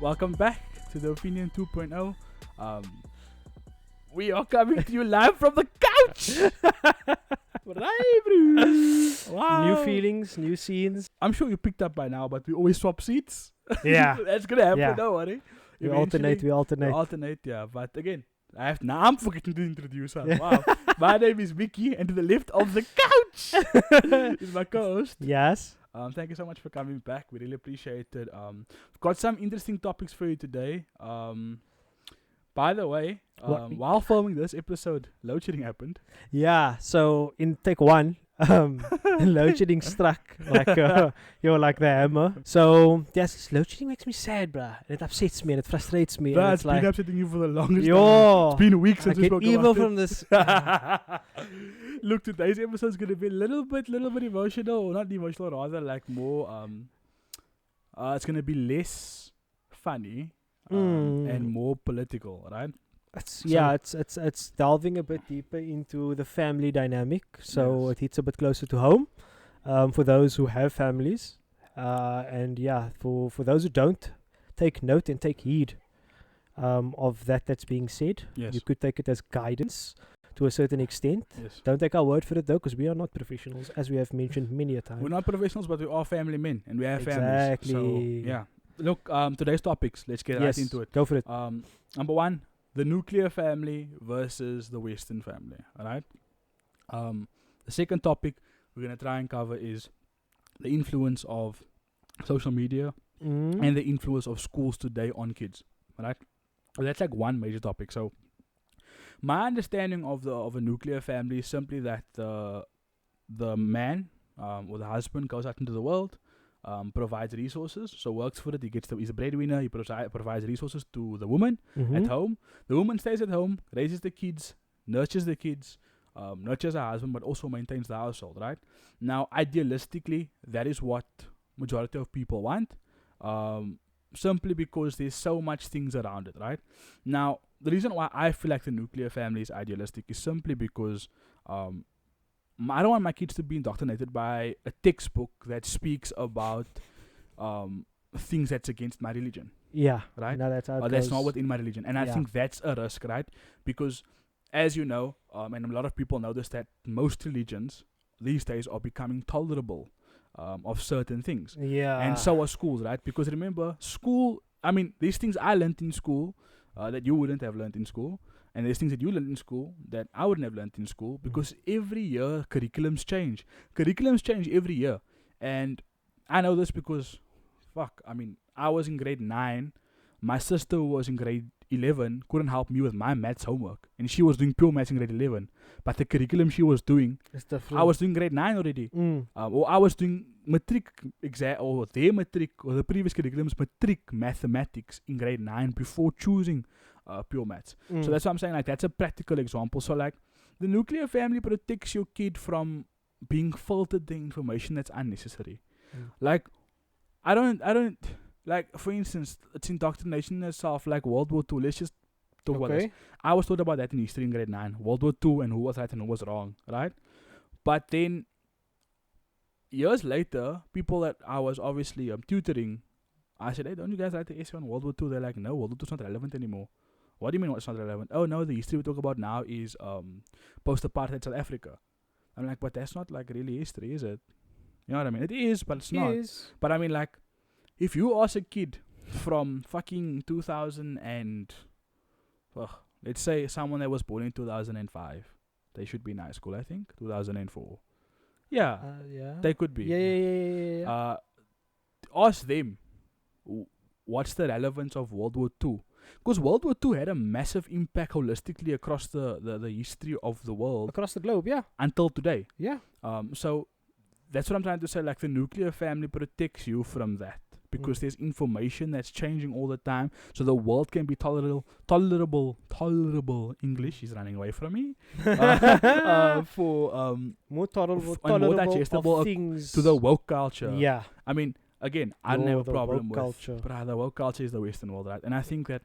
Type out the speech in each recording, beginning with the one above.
Welcome back to the Opinion 2.0. We are coming to you live from the couch. Wow. New feelings, new scenes. I'm sure you picked up by now, but we always swap seats. Yeah. That's gonna happen. Yeah. Don't worry. We Eventually, alternate. yeah. But again, I'm forgetting to introduce her. Wow. My name is Miki, and to the left of the couch is my co-host. Yes. Thank you so much for coming back. We really appreciate it. We've got some interesting topics for you today. By the way, while filming this episode, load shedding happened. Yeah. So in take one, load shedding struck like like the hammer. So yes, load shedding makes me sad, bruh. And it upsets me and it frustrates me. Bruh, and it's it's like, been upsetting you for the longest time. yo, It's been a week I since we get spoke evil about from this. Look, today's episode is gonna be a little bit emotional, or not emotional, rather like more. It's gonna be less funny and more political, right? It's delving a bit deeper into the family dynamic. So Yes. it hits a bit closer to home for those who have families. And yeah, for those who don't, take note and take heed of that's being said. Yes. You could take it as guidance to a certain extent. Yes. Don't take our word for it though, because we are not professionals, as we have mentioned many a time. We're not professionals, but we are family men, and we have Exactly. families. So yeah. Look, today's topics. Let's get right into it. Go for it. Number one, the nuclear family versus the Western family. All right. The second topic we're gonna try and cover is the influence of social media and the influence of schools today on kids. All right. That's like one major topic. So my understanding of a nuclear family is simply that the man or the husband goes out into the world, provides resources, so works for it. He's a breadwinner. He provides resources to the woman at home. The woman stays at home, raises the kids, nurtures the kids, nurtures her husband, but also maintains the household. Right now, idealistically, that is what majority of people want. Simply because there's so much things around it. Right now, the reason why I feel like the nuclear family is idealistic is simply because I don't want my kids to be indoctrinated by a textbook that speaks about things that's against my religion. Yeah. Right? No, that's how it That's goes. not within my religion. And I think that's a risk, right? Because, as you know, and a lot of people know this, that most religions these days are becoming tolerable of certain things. Yeah. And so are schools, right? Because remember, these things I learned in school that you wouldn't have learned in school. And there's things that you learned in school that I wouldn't have learned in school, because every year curriculums change. Curriculums change every year. And I know this because, I was in grade 9. My sister, who was in grade 11, couldn't help me with my maths homework. And she was doing pure maths in grade 11. But the curriculum she was doing, It's different. I was doing grade 9 already. Or I was doing matric exam, or their matric, or the previous curriculum's matric mathematics in grade 9 before choosing pure maths. So that's what I'm saying, like, that's a practical example. So like, the nuclear family protects your kid from being filtered the information that's unnecessary. Like, I don't like, for instance, it's indoctrination itself, like World War II. Let's just talk about this. I was taught about that in history in grade 9, World War II, and who was right and who was wrong, right? But then years later, people that I was obviously tutoring, I said, hey, don't you guys write the essay on World War II? They're like, no, World War II is not relevant anymore. What do you mean it's not relevant? Oh, no, the history we talk about now is post-apartheid South Africa. I'm like, but that's not like really history, is it? You know what I mean? It is, but it's not. But I mean, like, if you ask a kid from fucking 2000 and, let's say someone that was born in 2005, they should be in high school, I think, 2004. Yeah, they could be. Yeah. Ask them, what's the relevance of World War II? Because World War II had a massive impact holistically across the history of the world. Across the globe, yeah. Until today. Yeah. So that's what I'm trying to say. Like, the nuclear family protects you from that. Because there's information that's changing all the time. So the world can be tolerable English is running away from me. For more tolerable, more digestible of things to the woke culture. Yeah. I mean, again, I don't have a problem with culture. But the woke culture is the Western world, right? And I think that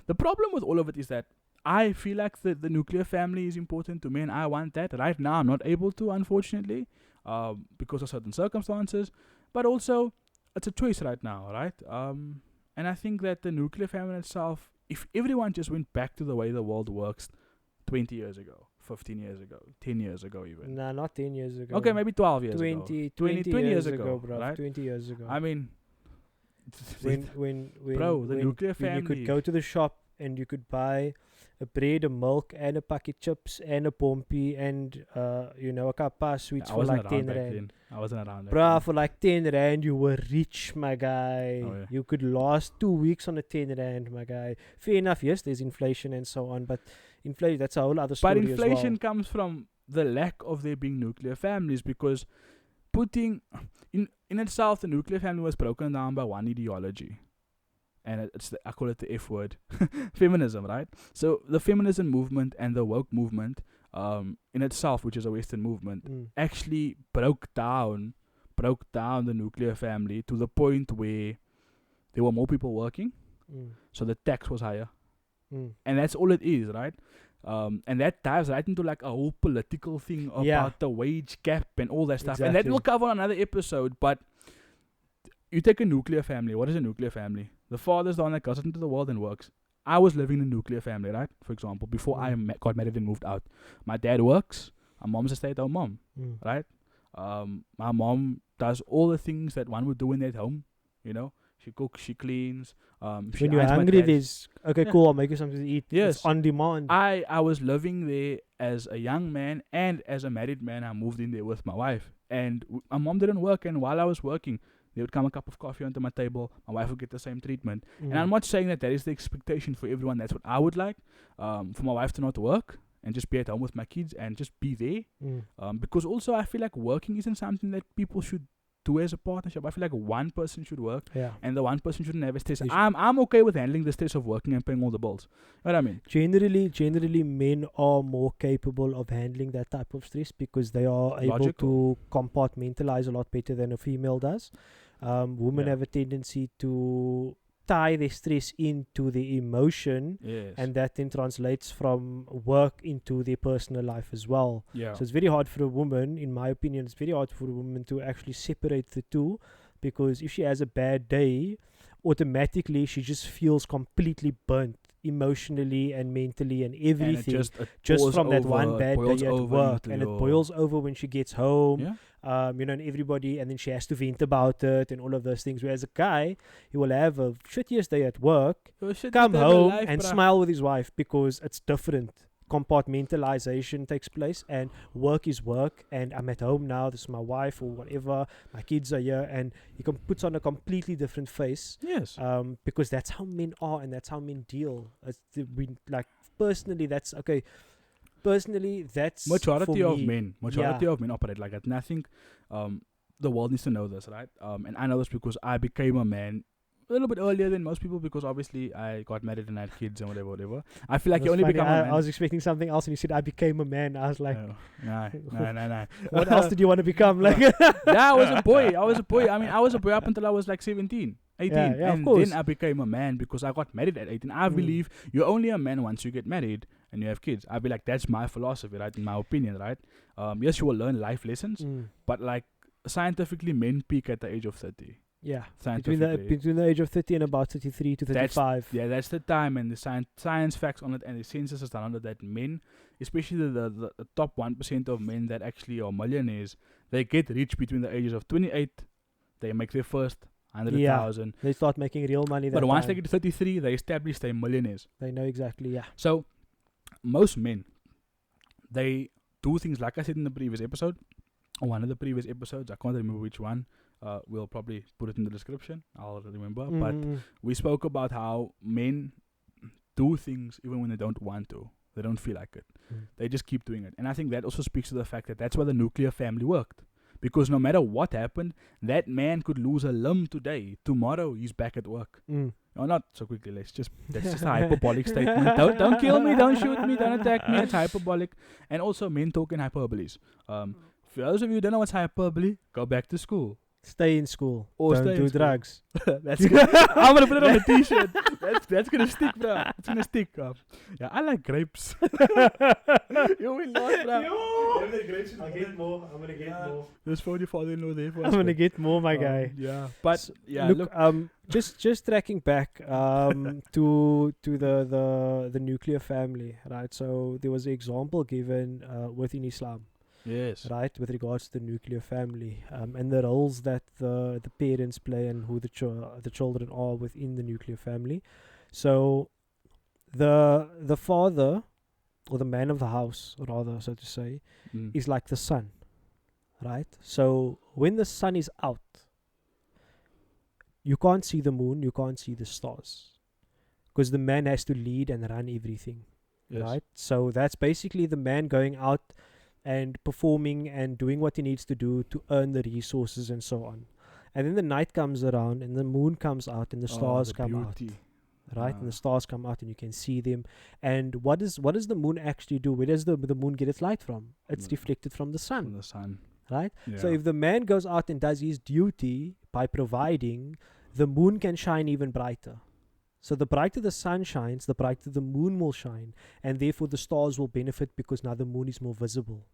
the problem with all of it is that I feel like the nuclear family is important to me, and I want that. Right now, I'm not able to, unfortunately, because of certain circumstances. But also, it's a choice right now, right? And I think that the nuclear family itself, if everyone just went back to the way the world works 20 years ago, 15 years ago, 10 years ago even. Nah, not 10 years ago. Okay, maybe 12 years 20, ago. 20 years ago, bro. right? 20 years ago. I mean, when bro, the nuclear when you could family. go to the shop and you could buy a bread, a milk, and a packet chips, and a pompy, and a kappa sweets I for wasn't like around 10 back rand. then. I wasn't around back Bruh, then. for like 10 rand, you were rich, my guy. Oh, yeah. You could last 2 weeks on a 10 rand, my guy. Fair enough, yes, there's inflation and so on, but inflation, that's a whole other story But inflation as comes from the lack of there being nuclear families, because putting in itself, the nuclear family was broken down by one ideology, and I call it the F word, feminism, right? So the feminism movement and the woke movement, in itself, which is a Western movement, well. actually broke down the nuclear family to the point where there were more people working, so the tax was higher, and that's all it is, right? And that dives right into like a whole political thing about the wage gap and all that stuff. And that we'll cover on another episode. But you take a nuclear family. What is a nuclear family? The father's the one that goes into the world and works. I was living in a nuclear family, right? For example, before I got married and moved out. My dad works. My mom's a stay-at-home mom, right? My mom does all the things that one would do when they're at home, you know. She cooks, she cleans. She When you're irons my hungry, dad's- there's okay, cool. I'll make you something to eat. Yes. It's on demand. I was living there as a young man, and as a married man, I moved in there with my wife. And my mom didn't work, and while I was working, there would come a cup of coffee onto my table. My wife would get the same treatment. And I'm not saying that is the expectation for everyone. That's what I would like, for my wife to not work and just be at home with my kids and just be there. Because also I feel like working isn't something that people should do as a partnership. I feel like one person should work, and the one person shouldn't have a stress. I'm okay with handling the stress of working and paying all the bills. You know what I mean? Generally, men are more capable of handling that type of stress because they are able to compartmentalize a lot better than a female does. Women have a tendency to tie their stress into their emotion, and that then translates from work into their personal life as well. So it's very hard for a woman, in my opinion, it's very hard for a woman to actually separate the two, because if she has a bad day, automatically she just feels completely burnt emotionally and mentally and everything, and just from that one bad day at work, and it boils over when she gets home. And everybody, and then she has to vent about it and all of those things. Whereas a guy, he will have a shittiest day at work, come home and smile with his wife, because it's different. Compartmentalization takes place, and work is work, and I'm at home now, this is my wife or whatever, my kids are here, and he puts on a completely different face. Because that's how men are, and that's how men deal. Personally, that's okay. Personally, that's majority for of me. men operate like that. And I think the world needs to know this, right? And I know this because I became a man a little bit earlier than most people, because obviously I got married and had kids and whatever. I feel like you only become a man. I was expecting something else, and you said I became a man. I was like, no. What else did you want to become? Like, I was a boy. I mean, I was a boy up until I was like 17. 18, and then I became a man because I got married at 18. I believe you're only a man once you get married and you have kids. I'd be like, that's my philosophy, right? In my opinion, right? Yes, you will learn life lessons, but like scientifically, men peak at the age of 30. Between the age of 30 and about 33 to 35. That's the time, and the science facts on it, and the census is done on it, that men, especially the top 1% of men that actually are millionaires, they get rich between the ages of 28. They make their first 100,000. They start making real money. But once they get to 33, they establish their millionaires. They know exactly. So most men, they do things like I said in the previous episode, or one of the previous episodes. I can't remember which one. We'll probably put it in the description. I'll remember. But we spoke about how men do things even when they don't want to. They don't feel like it. They just keep doing it. And I think that also speaks to the fact that that's why the nuclear family worked. Because no matter what happened, that man could lose a limb today. Tomorrow, he's back at work. No, not so quickly. That's just a hyperbolic statement. Don't kill me. Don't shoot me. Don't attack me. It's hyperbolic. And also, men talk in hyperboles. For those of you who don't know what's hyperbole, go back to school. Stay in school. Or Don't stay in do school. drugs. That's good. I'm gonna put it on a t-shirt. That's gonna stick, bro. It's gonna stick. Yeah, I like grapes. You will not, bro. I'll get more. I'm gonna get more. There's for your father-in-law there for us. I'm gonna get more, my guy. Yeah, but yeah, look, just tracking back to the nuclear family, right? So there was an example given within Islam. Yes. Right, with regards to the nuclear family and the roles that the parents play and who the children are within the nuclear family. So the father, or the man of the house, rather, so to say, is like the sun, right? So when the sun is out, you can't see the moon, you can't see the stars, because the man has to lead and run everything, right? So that's basically the man going out and performing and doing what he needs to do to earn the resources and so on. And then the night comes around and the moon comes out and the stars come out. Right? And the stars come out and you can see them. And what does the moon actually do? Where does the moon get its light from? It's reflected from the sun. From the sun. Right? Yeah. So if the man goes out and does his duty by providing, the moon can shine even brighter. So the brighter the sun shines, the brighter the moon will shine. And therefore the stars will benefit because now the moon is more visible.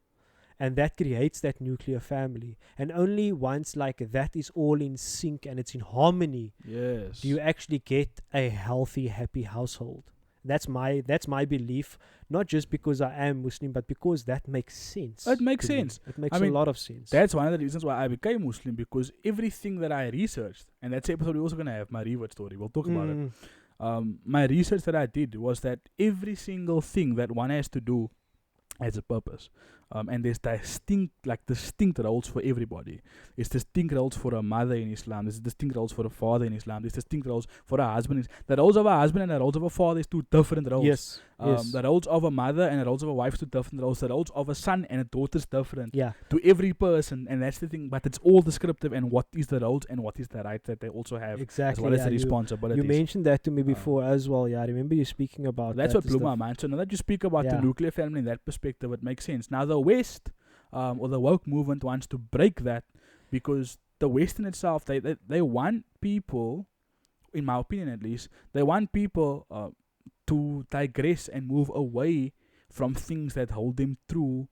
And that creates that nuclear family. And only once like that is all in sync and it's in harmony, do you actually get a healthy, happy household. That's my belief, not just because I am Muslim, but because that makes sense. It makes sense. It makes a lot of sense. That's one of the reasons why I became Muslim, because everything that I researched, and that's episode we're also going to have, my revert story, we'll talk about it. My research that I did was that every single thing that one has to do has a purpose. And there's distinct roles for everybody. There's distinct roles for a mother in Islam. There's distinct roles for a father in Islam. There's distinct roles for a husband. The roles of a husband and the roles of a father is two different roles. Yes. The roles of a mother and the roles of a wife is two different roles. The roles of a son and a daughter is different. Yeah. To every person, and that's the thing. But it's all descriptive, and what is the roles and what is the right that they also have, exactly, as well as the responsibilities. You mentioned that to me before as well. Yeah, I remember you speaking about that's that. What blew my mind. So now that you speak about the nuclear family in that perspective, it makes sense. Now the West, or the woke movement, wants to break that, because the West in itself, they want people, in my opinion at least, they want people to digress and move away from things that hold them true,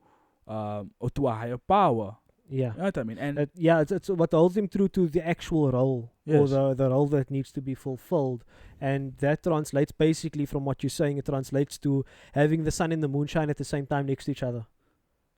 or to a higher power. Yeah. You know what I mean? And it's what holds them true to the actual role, or the role that needs to be fulfilled. And that translates, basically, from what you're saying, it translates to having the sun and the moon shine at the same time next to each other.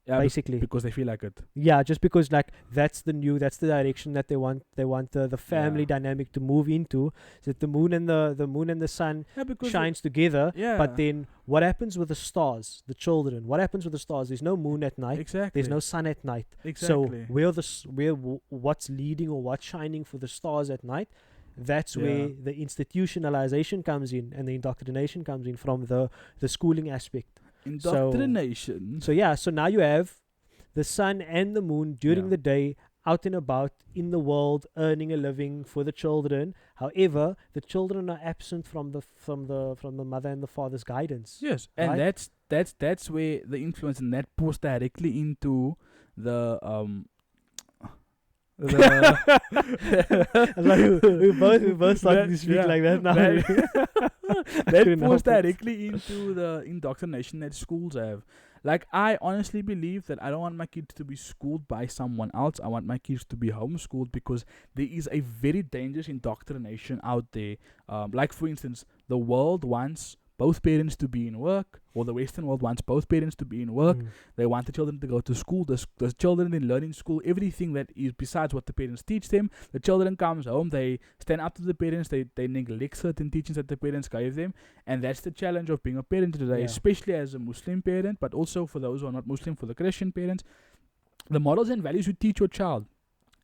Yeah, basically, because they feel like it. Yeah, just because that's the direction that they want the family dynamic to move into. So that the moon and the sun shines together. Yeah. But then what happens with the stars, the children? What happens with the stars? There's no moon at night. Exactly. There's no sun at night. Exactly. So what's leading or what's shining for the stars at night? That's where the institutionalization comes in and the indoctrination comes in from the schooling aspect. Indoctrination. So now you have the sun and the moon during the day, out and about in the world, earning a living for the children. However, the children are absent from the mother and the father's guidance. Yes, and that's where the influence, and that pulls directly into the we both started to speak like that now. That pulls directly into the indoctrination that schools have. Like, I honestly believe that I don't want my kids to be schooled by someone else. I want my kids to be homeschooled, because there is a very dangerous indoctrination out there. Like, for instance, the world wants both parents to be in work, or the Western world wants both parents to be in work. They want the children to go to school. The children then learn in school everything that is besides what the parents teach them. The children comes home, they stand up to the parents, they neglect certain teachings that the parents gave them. And that's the challenge of being a parent today, especially as a Muslim parent, but also for those who are not Muslim, for the Christian parents. The morals and values you teach your child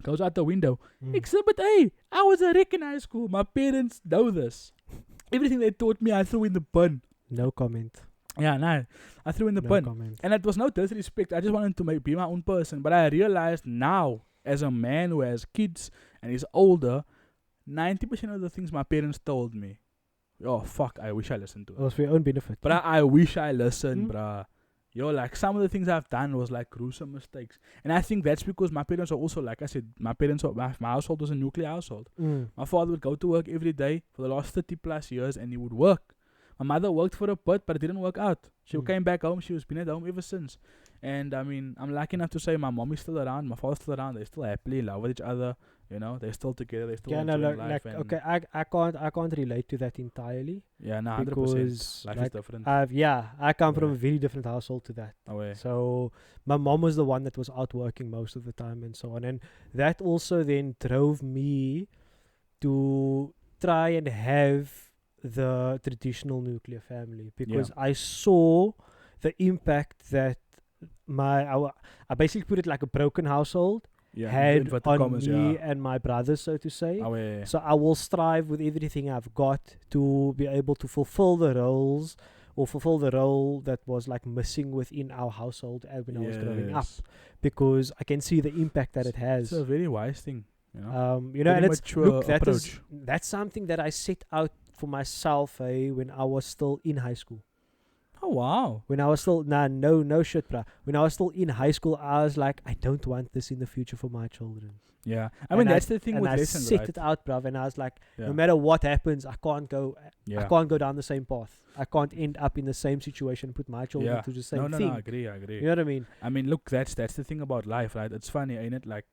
goes out the window. Exhibit A, I was a wreck in high school. My parents know this. Everything they taught me, I threw in the bin. No comment. Yeah, no. I threw in the bin. Comment. And it was no disrespect. I just wanted to be my own person. But I realized now, as a man who has kids and is older, 90% of the things my parents told me, oh, fuck, I wish I listened to it. It was for your own benefit. But I wish I listened, bruh. like some of the things I've done was like gruesome mistakes. And I think that's because my parents are also, like I said, my household was a nuclear household. My father would go to work every day for the last 30 plus years, and he would work. My mother worked for a bit, but it didn't work out. She came back home. She was been at home ever since. And I mean, I'm lucky enough to say my mom is still around, my father's still around. They're still happily in love with each other. You know, they're still together. They're still enjoying life. Okay, I can't relate to that entirely. Yeah, no, 100%. Because life is different. I come from a very different household to that. So my mom was the one that was out working most of the time and so on, and that also then drove me to try and have the traditional nuclear family, because I saw the impact that I basically put it like a broken household had on me and my brothers, so to say. So I will strive with everything I've got to be able to fulfill the roles, or fulfill the role that was like missing within our household when I was growing up, because I can see the impact that it has. It's a very wise thing, you know. And it's that's something that I set out for myself when I was still in high school. Oh wow! When I was still no shit, bruh. When I was still in high school, I was like, I don't want this in the future for my children. Yeah, I mean that's the thing with lessons, right? I set it out, bruv, and I was like, no matter what happens, I can't go down the same path. I can't end up in the same situation. Put my children through the same thing. No, I agree. You know what I mean? I mean, look, that's the thing about life, right? It's funny, ain't it? Like,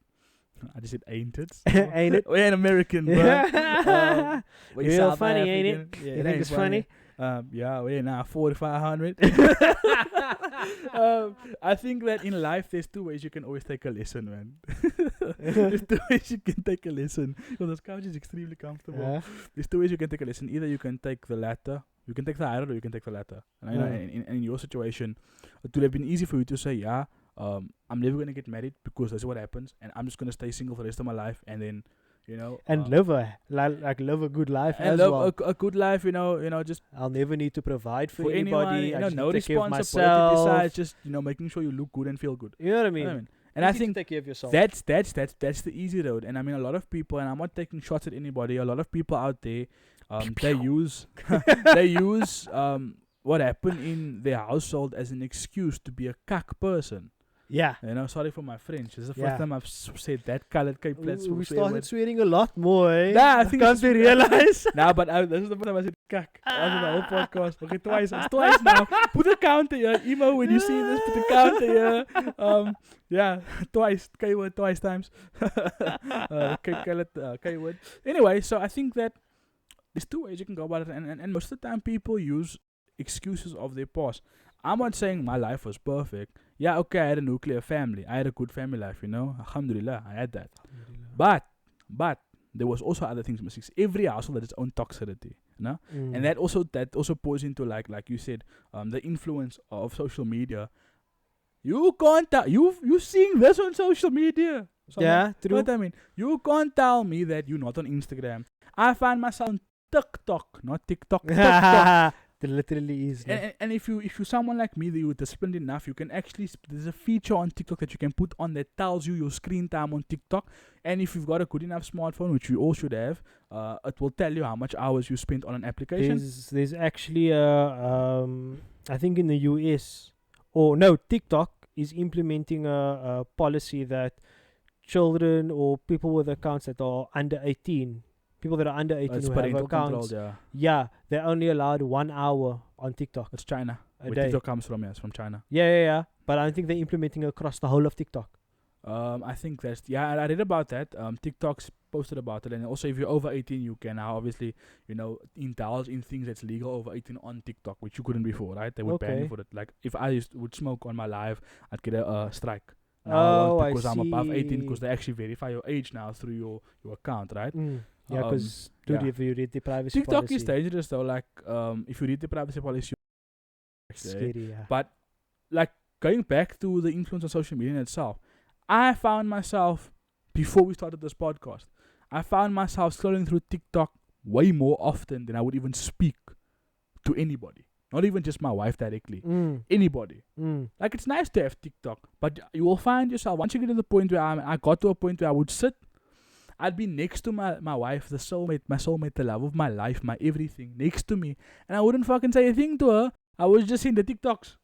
I just said ain't it? Ain't it? We're an American, bro. Real funny, ain't it? Yeah, you think it's funny? We're now 4,500. I think that in life there's two ways you can always take a lesson, man. There's two ways you can take a lesson. This couch is extremely comfortable. There's two ways you can take a lesson. Either you can take the latter, you can take the higher, or you can take the latter. And I know in your situation, it would have been easy for you to say, I'm never going to get married because that's what happens, and I'm just going to stay single for the rest of my life, and then, you know, and live a good life and as live well. a good life, you know, just I'll never need to provide for anybody. Anyone, no responsibility besides just, you know, making sure you look good and feel good. You know what I mean? And I think take care of yourself. That's the easy road. And I mean, a lot of people, and I'm not taking shots at anybody, a lot of people out there, they use what happened in their household as an excuse to be a cuck person. Yeah. You know, sorry for my French. This is the first time I've said that colored Cape Flats. We started swearing a lot more, eh? Nah, I think can't be realized. Nah, but this is the first time I said cuck. That was the whole podcast. Okay, twice. It's twice now. Put a counter here. Emo, when you see this, put a counter here. Twice. K-word, twice times. K-word. Anyway, so I think that there's two ways you can go about it. And most of the time people use excuses of their past. I'm not saying my life was perfect. Yeah, okay, I had a nuclear family. I had a good family life, you know. Alhamdulillah, I had that. But there was also other things missing. Every household has its own toxicity, you know. And that also pours into like you said, the influence of social media. You can't you seeing this on social media. Yeah, true. What I mean, you can't tell me that you're not on Instagram. I find myself on TikTok, not TikTok. TikTok. It literally is. And if you're someone like me that you're disciplined enough, you can actually there's a feature on TikTok that you can put on that tells you your screen time on TikTok. And if you've got a good enough smartphone, which we all should have, it will tell you how much hours you spent on an application. There's actually I think in the US, TikTok is implementing a policy that children or people with accounts that are under 18. People that are under 18 who have accounts, they're only allowed 1 hour on TikTok. It's China. Where TikTok comes from, it's from China. Yeah. But I don't think they're implementing across the whole of TikTok. I think that's... Yeah, I read about that. TikTok's posted about it. And also, if you're over 18, you can now obviously, you know, indulge in things that's legal over 18 on TikTok, which you couldn't before, right? They would ban you for it. Like, if I would smoke on my live, I'd get a strike. Now, because I'm above 18, because they actually verify your age now through your account, right? Yeah, because if you read the privacy TikTok policy. is dangerous though. Like, if you read the privacy policy, scary. Yeah. But like going back to the influence of social media in itself, I found myself before we started this podcast, I found myself scrolling through TikTok way more often than I would even speak to anybody. Not even just my wife directly. Anybody. Like, it's nice to have TikTok, but you will find yourself once you get to the point where I got to a point where I would sit. I'd be next to my wife, my soulmate, the love of my life, my everything, next to me. And I wouldn't fucking say a thing to her. I was just seeing the TikToks.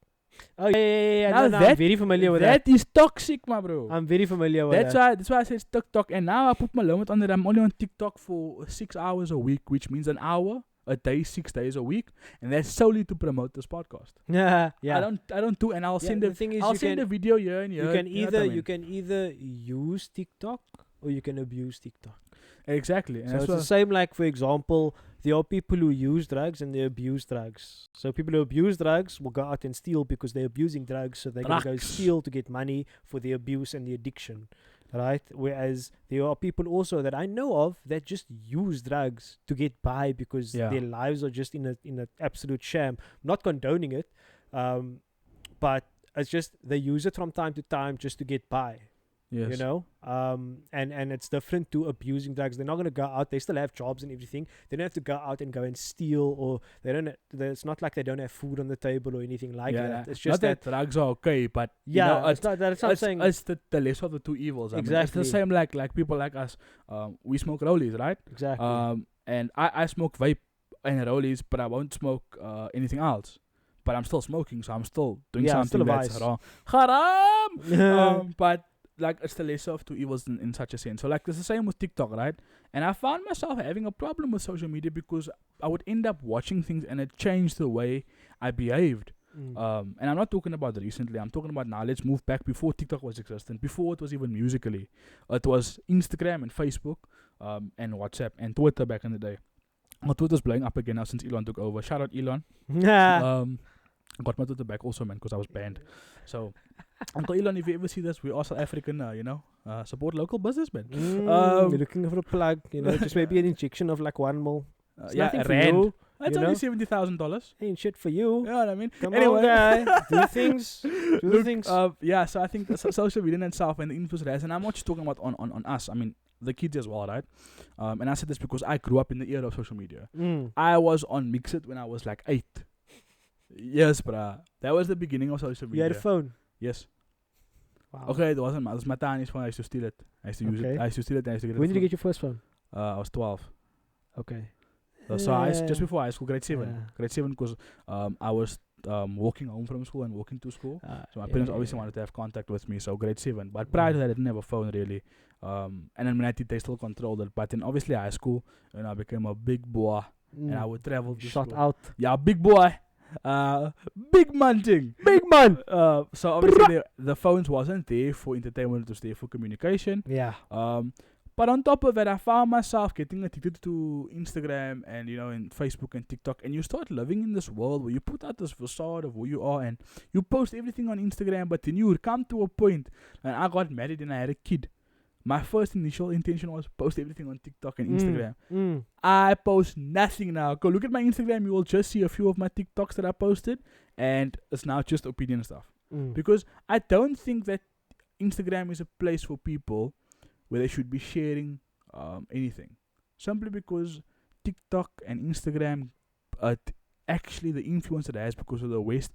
Oh yeah. Now No, I'm very familiar with that. That is toxic, my bro. I'm very familiar with that. That's why I said it's TikTok. And now I put my limit on it. I'm only on TikTok for 6 hours a week, which means an hour a day, 6 days a week, and that's solely to promote this podcast. Yeah. I don't do, and I'll send the thing is, I'll send a video here and here. You can either use TikTok or you can abuse TikTok. Exactly. And so it's the same. Like, for example, there are people who use drugs and they abuse drugs. So people who abuse drugs will go out and steal because they're abusing drugs, so they're going to go steal to get money for the abuse and the addiction, right? Whereas there are people also that I know of that just use drugs to get by because their lives are just in a absolute sham. I'm not condoning it, but it's just they use it from time to time just to get by. Yes. You know, and it's different to abusing drugs. They're not going to go out. They still have jobs and everything. They don't have to go out and go and steal, or they don't. It's not like they don't have food on the table or anything like that. It's just not that drugs are okay, but it's not. That's what I'm saying. It's the lesser of the two evils. Exactly. I mean, it's the same like people like us. We smoke rollies, right? Exactly. And I smoke vape and rollies, but I won't smoke anything else. But I'm still smoking, so I'm still doing something that's haram. But like, it's the lesser of two evils in such a sense. So like, it's the same with TikTok, right? And I found myself having a problem with social media because I would end up watching things and it changed the way I behaved. And I'm not talking about recently. I'm talking about now. Let's move back before TikTok was existent. Before it was even Musically. It was Instagram and Facebook and WhatsApp and Twitter back in the day. Well, Twitter's blowing up again now since Elon took over. Shout out Elon. I got my Twitter back also, man, because I was banned. So, Uncle Elon, if you ever see this, we are South African, support local businessmen. You're looking for a plug, just maybe an injection of like 1 mil. Nothing for you. That's only $70,000. Ain't shit for you. You know what I mean? Come on, guy. Do things. Do things. So I think social media in itself and the influence it has, and I'm not just talking about on us. I mean, the kids as well, right? And I said this because I grew up in the era of social media. I was on Mixit when I was like 8. Yes, bruh. That was the beginning of social media. You had a phone? Yes. Wow. Okay, it wasn't mine. It was my tany's phone. I used to steal it. I used to use it. I used to steal it and I used to get it. When did you get your first phone? I was 12. Okay. So just before high school, grade 7. Grade 7 because I was walking home from school and walking to school. So my parents obviously wanted to have contact with me. So grade 7. But prior to that, I didn't have a phone really. And then when I did, they still controlled it. But then obviously high school, I became a big boy. And I would travel to Shot school. out. Yeah, big boy. Big man thing. Big man. So obviously the phones wasn't there for entertainment, it was there for communication. Yeah. But on top of it, I found myself getting addicted to Instagram and and Facebook and TikTok, and you start living in this world where you put out this facade of who you are and you post everything on Instagram, but then you would come to a point, and I got married and I had a kid. My first initial intention was post everything on TikTok and Instagram. I post nothing now. Go look at my Instagram. You will just see a few of my TikToks that I posted. And it's now just opinion stuff. Because I don't think that Instagram is a place for people where they should be sharing anything. Simply because TikTok and Instagram, actually the influence it has because of the West,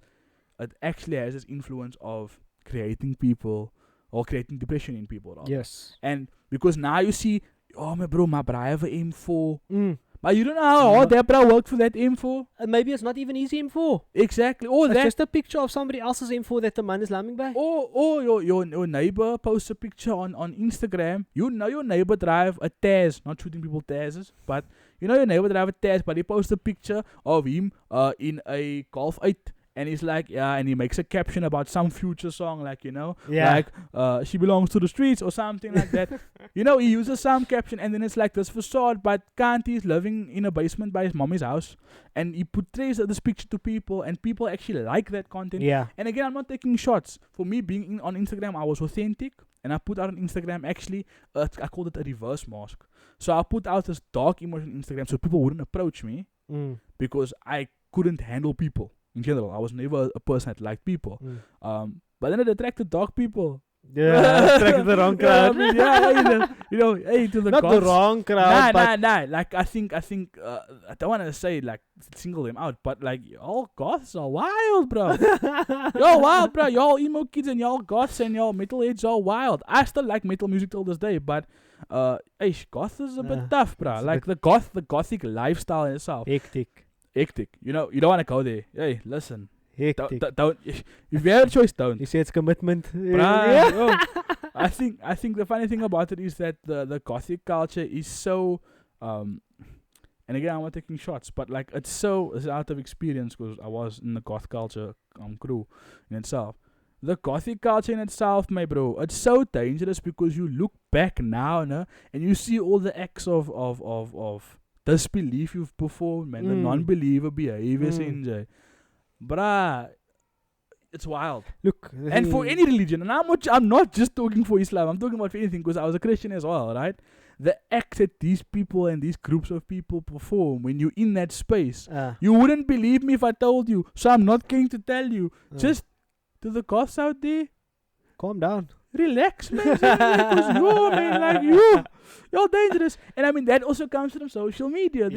it actually has this influence of creating people or creating depression in people. Right? Yes. And because now you see, my bro, I have an M4. But you don't know how hard that bro worked for that M4. And maybe it's not even his M4. Exactly. Or it's just a picture of somebody else's M4 that the man is lambing by. Or your neighbor posts a picture on Instagram. You know your neighbor drive a Taz. Not shooting people Tazes. But you know your neighbor drive a Taz. But he posts a picture of him in a Golf 8. And he's like, and he makes a caption about some future song, like, like, she belongs to the streets or something like that. He uses some caption, and then it's like this facade, but Kanti is living in a basement by his mommy's house, and he portrays this picture to people, and people actually like that content. Yeah. And again, I'm not taking shots. For me, being on Instagram, I was authentic, and I put out on Instagram, actually, I called it a reverse mask. So I put out this dark image on Instagram so people wouldn't approach me, because I couldn't handle people. In general, I was never a person that liked people. But then it attracted dark people. Yeah, attracted the wrong crowd. Hey, to the not goths. The wrong crowd. Nah. Like, I think, I don't want to say, like, single them out, but, like, y'all goths are wild, bro. Y'all wild, bro. Y'all emo kids and y'all goths and y'all metalheads are wild. I still like metal music till this day, but, goth is a bit tough, bro. Like, the gothic lifestyle in itself. Hectic. You don't want to go there. Hey, listen. Hectic. Don't. If you have a choice, don't. You say it's commitment. Bruh, yo, I think the funny thing about it is that the gothic culture is so and again I'm not taking shots, but like it's out of experience because I was in the goth culture crew in itself. The gothic culture in itself, my bro, it's so dangerous because you look back now, no, and you see all the acts of disbelief you've performed, man, the non-believer behaviors in there. Bruh, it's wild. Look, and for any religion, and I'm not just talking for Islam, I'm talking about for anything because I was a Christian as well, right? The acts that these people and these groups of people perform when you're in that space, you wouldn't believe me if I told you, so I'm not going to tell you. Just to the goths out there, calm down. Relax, man. Because you're dangerous. And I mean, that also comes from social media.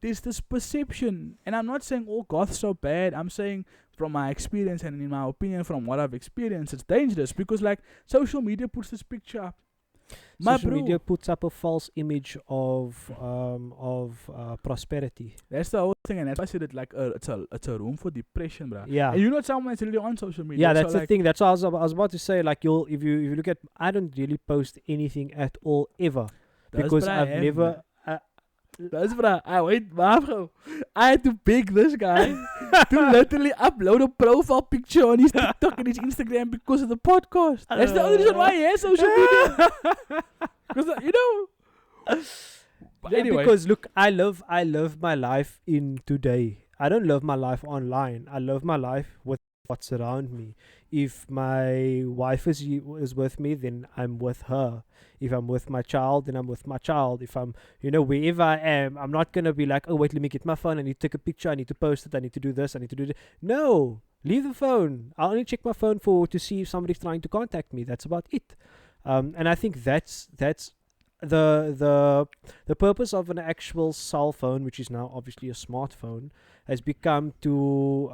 There's this perception. And I'm not saying all goths are bad. I'm saying from my experience and in my opinion, from what I've experienced, it's dangerous. Because like social media puts this picture up. Social media puts up a false image of prosperity. That's the whole thing, and that's why I said it like it's a room for depression, bro. Yeah, and you're not someone that's really on social media. Yeah, that's the thing. That's what I was about to say. Like if you look at, I don't really post anything at all ever because I've never. That's bro. I had to beg this guy to literally upload a profile picture on his TikTok and his Instagram because of the podcast. That's the only reason why he has social media. Because anyway. Because look, I love my life in today. I don't love my life online. I love my life with what's around me. If my wife is with me, then I'm with her. If I'm with my child, then I'm with my child. If I'm, wherever I am, I'm not going to be like, oh, wait, let me get my phone. I need to take a picture. I need to post it. I need to do this. I need to do that. No, leave the phone. I'll only check my phone to see if somebody's trying to contact me. That's about it. And I think that's the purpose of an actual cell phone, which is now obviously a smartphone, has become to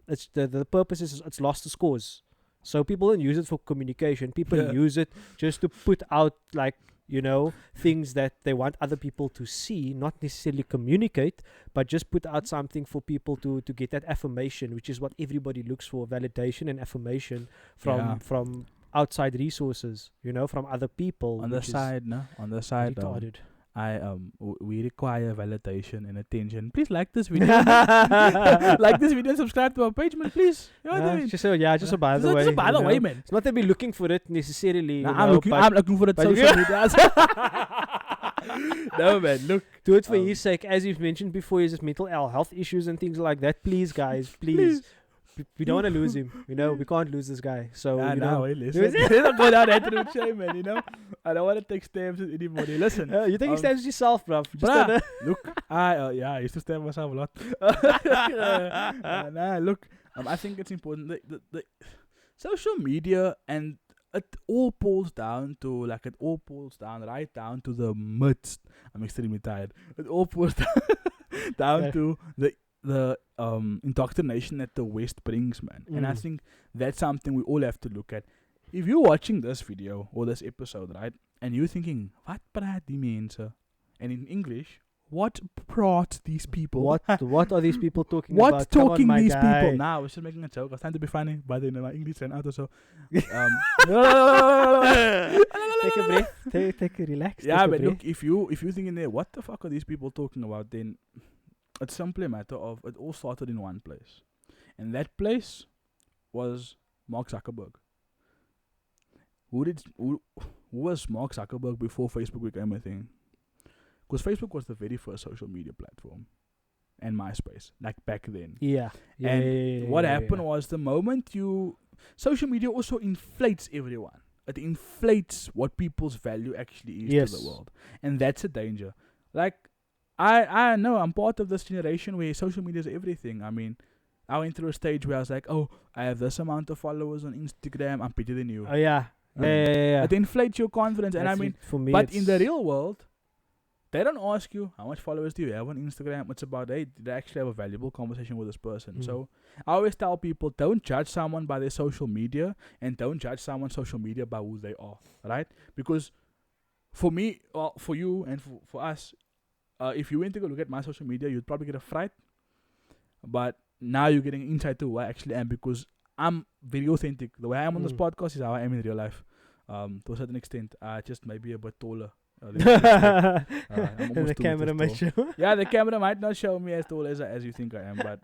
it's the purpose is it's lost the scores. So people don't use it for communication. People use it just to put out things that they want other people to see, not necessarily communicate, but just put out something for people to get that affirmation, which is what everybody looks for, validation and affirmation from outside resources, from other people. On the side, retarded. We require validation and attention. Please like this video. Like this video and subscribe to our page, man. Please. Just by the way. Just by the way, man. It's not that we're looking for it necessarily. I'm looking for it social media. No, man. Look. Do it for his sake. As you've mentioned before, he has mental health issues and things like that. Please, guys. Please. We don't want to lose him, we can't lose this guy. So listen, don't go down that route, shame, man. I don't want to take stabs with anybody. Listen, you take stabs yourself, bruv. Look, I used to stab myself a lot. Look, I think it's important. The social media and it all boils down right down to the midst. I'm extremely tired. It all boils down to the indoctrination that the West brings, man. And I think that's something we all have to look at. If you're watching this video or this episode, right, and you're thinking, what praat die mense? And in English, what praat these people? What are these people talking about? What talking these people? Nah, I was just making a joke. I was trying to be funny, but then my English ran out or so. Take a breath. Take a relax. Yeah, but look, if you're thinking there, what the fuck are these people talking about, then it's simply a matter of it all started in one place. And that place was Mark Zuckerberg. Who was Mark Zuckerberg before Facebook became a thing? Because Facebook was the very first social media platform. And MySpace. Like back then. What happened was the moment social media also inflates everyone. It inflates what people's value actually is to the world. And that's a danger. Like, I know I'm part of this generation where social media is everything. I mean, I went through a stage where I was like, oh, I have this amount of followers on Instagram. I'm better than you. Oh, yeah. It inflates your confidence. That's and I mean, for me, but in the real world, they don't ask you, how much followers do you have on Instagram? It's about, hey, did I actually have a valuable conversation with this person? So I always tell people, don't judge someone by their social media and don't judge someone's social media by who they are, right? Because for me, for you and for us, if you went to go look at my social media, you'd probably get a fright. But now you're getting insight to who I actually am, because I'm very authentic. The way I am on this podcast is how I am in real life. To a certain extent, I just might be a bit taller. I'm the camera might show. Yeah, the camera might not show me as tall as you think I am, but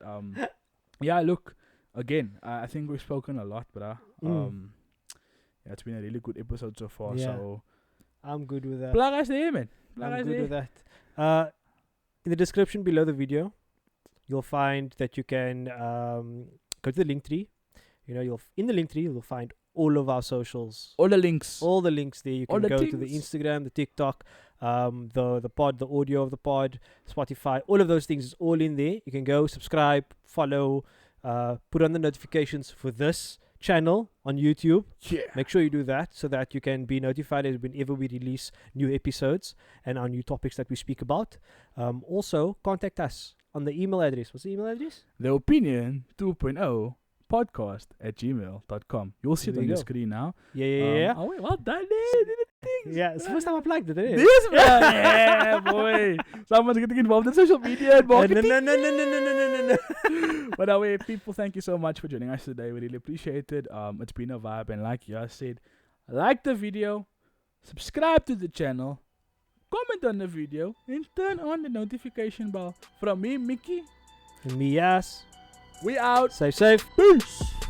yeah, look, again, I think we've spoken a lot, bruh. Yeah, it's been a really good episode so far. Yeah. So I'm good with that. plug us there, man. I'm good with that. In the description below the video, you'll find that you can go to the link tree. You know, in the link tree you'll find all of our socials, all the links there. You can go to the Instagram, the TikTok, the pod, the audio of the pod, Spotify, all of those things is all in there. You can go subscribe, follow, put on the notifications for this channel on YouTube. Yeah. Make sure you do that so that you can be notified whenever we release new episodes and our new topics that we speak about. Also, contact us on the email address. What's the email address? The Opinion 2.0 podcast@gmail.com. You'll see it on your screen now. Yeah. Oh, wait, well done. Yeah, it's the first time I plugged it. This man, yeah, boy. Someone's getting involved in social media and marketing. No. But anyway, people, thank you so much for joining us today. We really appreciate it. It's been a vibe, and like Yaas said, like the video, subscribe to the channel, comment on the video, and turn on the notification bell. From me, Miki, And me, Yaas. we out. Safe. Peace.